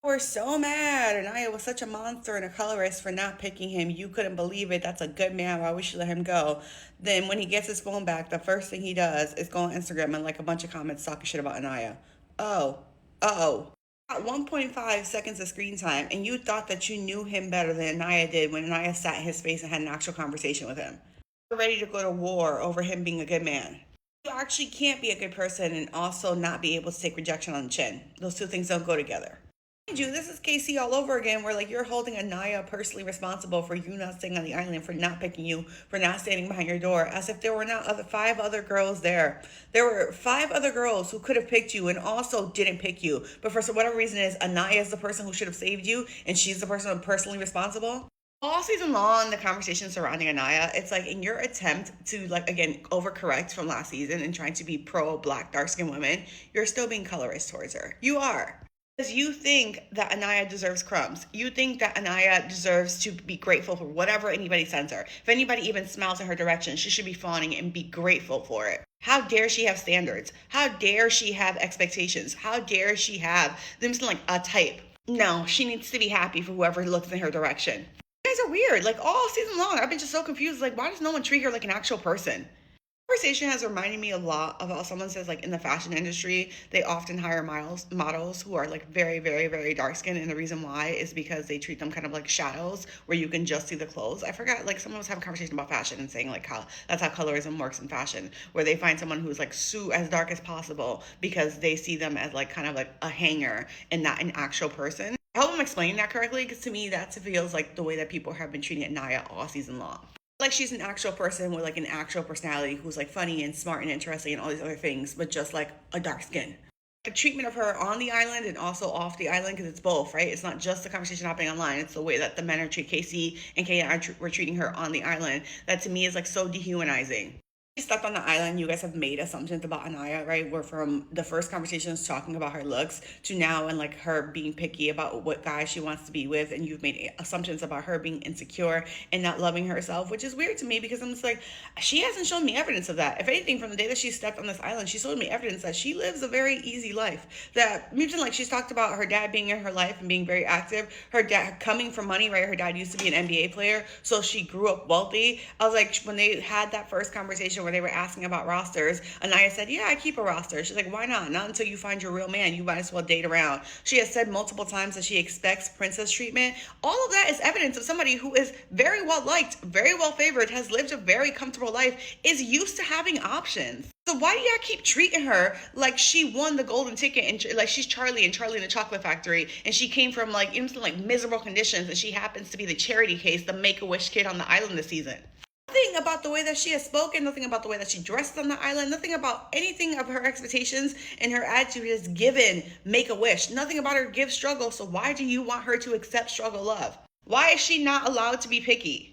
We're so mad. Anaya was such a monster and a colorist for not picking him. You couldn't believe it. That's a good man. Why we should let him go? Then when he gets his phone back, the first thing he does is go on Instagram and like a bunch of comments talking shit about Anaya. Oh, oh. At 1.5 seconds of screen time, and you thought that you knew him better than Anaya did when Anaya sat in his face and had an actual conversation with him. You're ready to go to war over him being a good man. You actually can't be a good person and also not be able to take rejection on the chin. Those two things don't go together. Mind you, this is KC all over again, where like you're holding Anaya personally responsible for you not staying on the island, for not picking you, for not standing behind your door, as if there were not five other girls there. There were five other girls who could have picked you and also didn't pick you, but for whatever reason is Anaya is the person who should have saved you, and she's the person personally responsible. All season long, the conversation surrounding Anaya, it's like in your attempt to like again overcorrect from last season and trying to be pro black dark skinned women, you're still being colorist towards her. You are. Because you think that Anaya deserves crumbs. You think that Anaya deserves to be grateful for whatever anybody sends her. If anybody even smiles in her direction, she should be fawning and be grateful for it. How dare she have standards? How dare she have expectations? How dare she have them like a type? No, she needs to be happy for whoever looks in her direction. You guys are weird. Like all season long, I've been just so confused. Like, why does no one treat her like an actual person? Conversation has reminded me a lot of how someone says like in the fashion industry they often hire models who are like very very very dark skinned, and the reason why is because they treat them kind of like shadows where you can just see the clothes. I forgot, like someone was having a conversation about fashion and saying like how that's how colorism works in fashion, where they find someone who's like as dark as possible because they see them as like kind of like a hanger and not an actual person. I hope I'm explaining that correctly, because to me that feels like the way that people have been treating Naya all season long. Like she's an actual person with like an actual personality who's like funny and smart and interesting and all these other things, but just like a dark skin. The treatment of her on the island and also off the island, because it's both, right? It's not just the conversation happening online. It's the way that the men are treating Casey and Kay were treating her on the island that to me is like so dehumanizing. She stepped on the island. You guys have made assumptions about Anaya, right? We're from the first conversations talking about her looks to now and like her being picky about what guy she wants to be with, and you've made assumptions about her being insecure and not loving herself, which is weird to me because I'm just like, she hasn't shown me evidence of that. If anything, from the day that she stepped on this island, she showed me evidence that she lives a very easy life. That even like she's talked about her dad being in her life and being very active. Her dad coming from money, right? Her dad used to be an NBA player, so she grew up wealthy. I was like, when they had that first conversation where they were asking about rosters, Anaya said, yeah, I keep a roster. She's like, why not? Not until you find your real man. You might as well date around. She has said multiple times that she expects princess treatment. All of that is evidence of somebody who is very well liked, very well favored, has lived a very comfortable life, is used to having options. So why do y'all keep treating her like she won the golden ticket and like she's Charlie and Charlie in the Chocolate Factory, and she came from like like miserable conditions, and she happens to be the charity case, the Make-A-Wish kid on the island this season? Nothing about the way that she has spoken, nothing about the way that she dressed on the island, nothing about anything of her expectations and her attitude has given Make-A-Wish. Nothing about her gives struggle. So why do you want her to accept struggle love? Why is she not allowed to be picky?